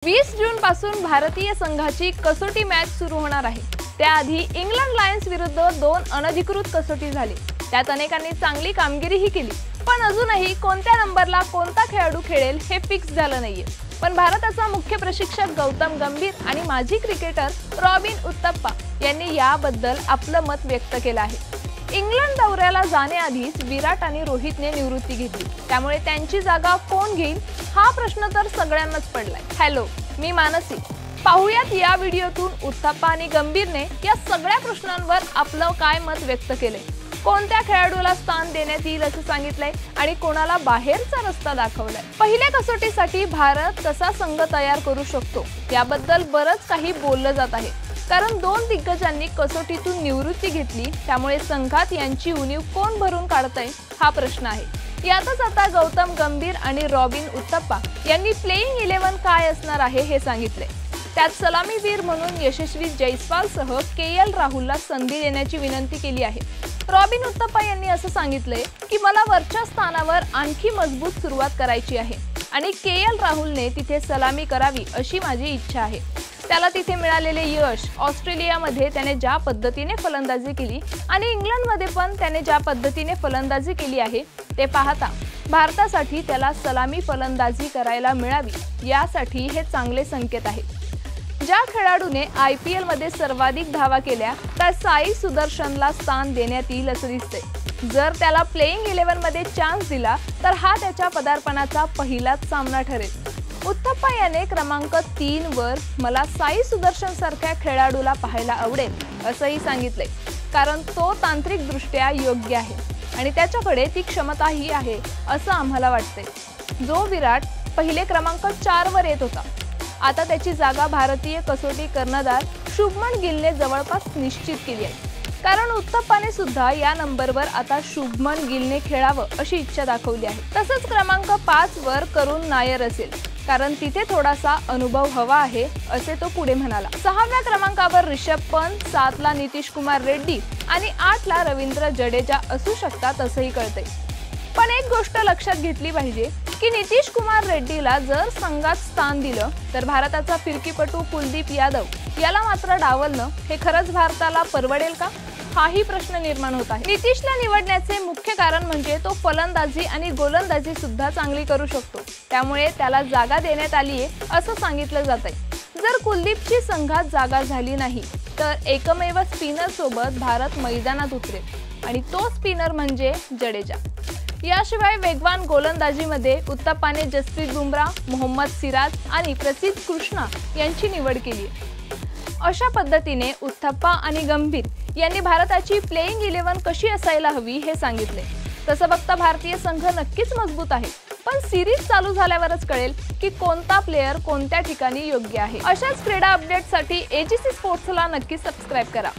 20 जून पासून भारतीय संघाची कसोटी मॅच सुरू होणार आहे। त्याआधी इंग्लंड लायन्स विरुद्ध 2 अनधिकृत कसोटी झाली। त्यात अनेकांनी चांगली कामगिरीही केली, पण अजूनही कोणत्या नंबरला कोणता खेळाडू खेळेल हे फिक्स झालं नाहीये। पण भारताचा मुख्य प्रशिक्षक गौतम गंभीर आणि माजी क्रिकेटर रॉबिन उत्तप्पा यांनी याबद्दल आपलं मत व्यक्त केलं आहे। इंग्लंड दौऱ्याला जाण्याआधीच विराट आणि रोहितने निवृत्ती घेतली, त्यामुळे त्यांची जागा कोण घेईल हा प्रश्न तर सगळ्यांनाच पडलाय। हॅलो, मी मानसी। पाहूयात या व्हिडिओतून उत्तप्पा आणि गंभीरने या सगळ्या प्रश्नांवर आपलं काय मत व्यक्त केलंय, कोणत्या खेळाडूला स्थान देण्यात येईल असं सांगितलंय आणि कोणाला बाहेरचा रस्ता दाखवलाय। पहिल्या कसोटीसाठी भारत कसा संघ तयार करू शकतो याबद्दल बरंच काही बोललं जात आहे, कारण 2 दिग्गजांनी कसोटीतून निवृत्ती घेतली, त्यामुळे संघात यांची उणीव कोण भरून काढतंय हा प्रश्न आहे। यातच आता गौतम गंभीर आणि रॉबिन उत्तप्पा यांनी प्लेइंग 11 काय असणार आहे हे सांगितले। त्यात सलामीवीर म्हणून यशस्वी जयस्वालसह केएल राहुलला संधी देण्याची विनंती केली आहे। रॉबिन उत्तप्पा यांनी असं सांगितलंय की मला वरच्या स्थानावर आणखी मजबूत सुरुवात करायची आहे आणि केएल राहुलने तिथे सलामी करावी अशी माझी इच्छा आहे। त्याला तिथे मिळालेले यश, ऑस्ट्रेलियामध्ये त्याने ज्या पद्धतीने फलंदाजी केली आणि इंग्लंडमध्ये पण त्याने ज्या पद्धतीने फलंदाजी केली आहे ते पाहता भारतासाठी त्याला सलामी फलंदाजी करायला मिळावी यासाठी हे चांगले संकेत आहेत। ज्या खेळाडूने IPL मध्ये सर्वाधिक धावा केल्या त्या साई सुदर्शनला स्थान देण्यात येईल असं दिसतंय। जर त्याला प्लेइंग 11 मध्ये चान्स दिला तर हा त्याच्या पदार्पणाचा पहिलाच सामना ठरेल। उत्तप्पा याने क्रमांक 3 वर मला साई सुदर्शन सारख्या खेळाडूला पाहायला आवडेल असंही सांगितलंय, कारण तो तांत्रिकदृष्ट्या योग्य आहे आणि त्याच्याकडे ती क्षमताही आहे असं आम्हाला वाटतंय। जो विराट पहिले क्रमांक 4 वर येत होता, आता त्याची जागा भारतीय कसोटी कर्णधार शुभमन गिलने जवळपास निश्चित केली आहे, कारण उत्तप्पाने सुद्धा या नंबरवर आता शुभमन गिलने खेळावं अशी इच्छा दाखवली आहे। तसंच क्रमांक 5 वर करुण नायर असेल, कारण तिथे थोडासा अनुभव हवा आहे असे तो पुढे म्हणाला। 6व्या क्रमांकावर रिषभ पंत, 7 ला नितीश कुमार रेड्डी आणि 8 ला रवींद्र जडेजा असू शकतात असंही कळतंय। पण एक गोष्ट लक्षात घेतली पाहिजे की नितीश कुमार रेड्डीला जर संघात स्थान दिलं तर भारताचा फिरकीपटू कुलदीप यादव याला मात्र डावलणं हे खरंच भारताला परवडेल का हाही प्रश्न निर्माण होत आहे। नितीशला निवडण्याचे मुख्य कारण म्हणजे तो फलंदाजी आणि गोलंदाजी सुद्धा चांगली करू शकतो, त्यामुळे त्याला जागा देण्यात आली आहे असं सांगितलं जातंय। जर कुलदीपची संघात जागा झाली नाही तर एकमेव स्पिनर सोबत भारत मैदानात उतरेल आणि तो स्पिनर म्हणजे जडेजा। याशिवाय वेगवान गोलंदाजीमध्ये उत्तप्पाने जसप्रीत बुमराह, मोहम्मद सिराज आणि प्रसिद्ध कृष्णा यांची निवड केली आहे। अशा पद्धतीने उत्तप्पा आणि गंभीर यांनी भारताची प्लेइंग 11 कशी असायला हवी हे सांगितले। तसं बघता भारतीय संघ नक्कीच मजबूत आहे, पण सिरीज चालू झाल्यावरच कळेल की कोणता प्लेयर कोणत्या ठिकाणी योग्य आहे। अशाच क्रीडा अपडेटसाठी AGC स्पोर्ट्सला नक्की सबस्क्राइब करा।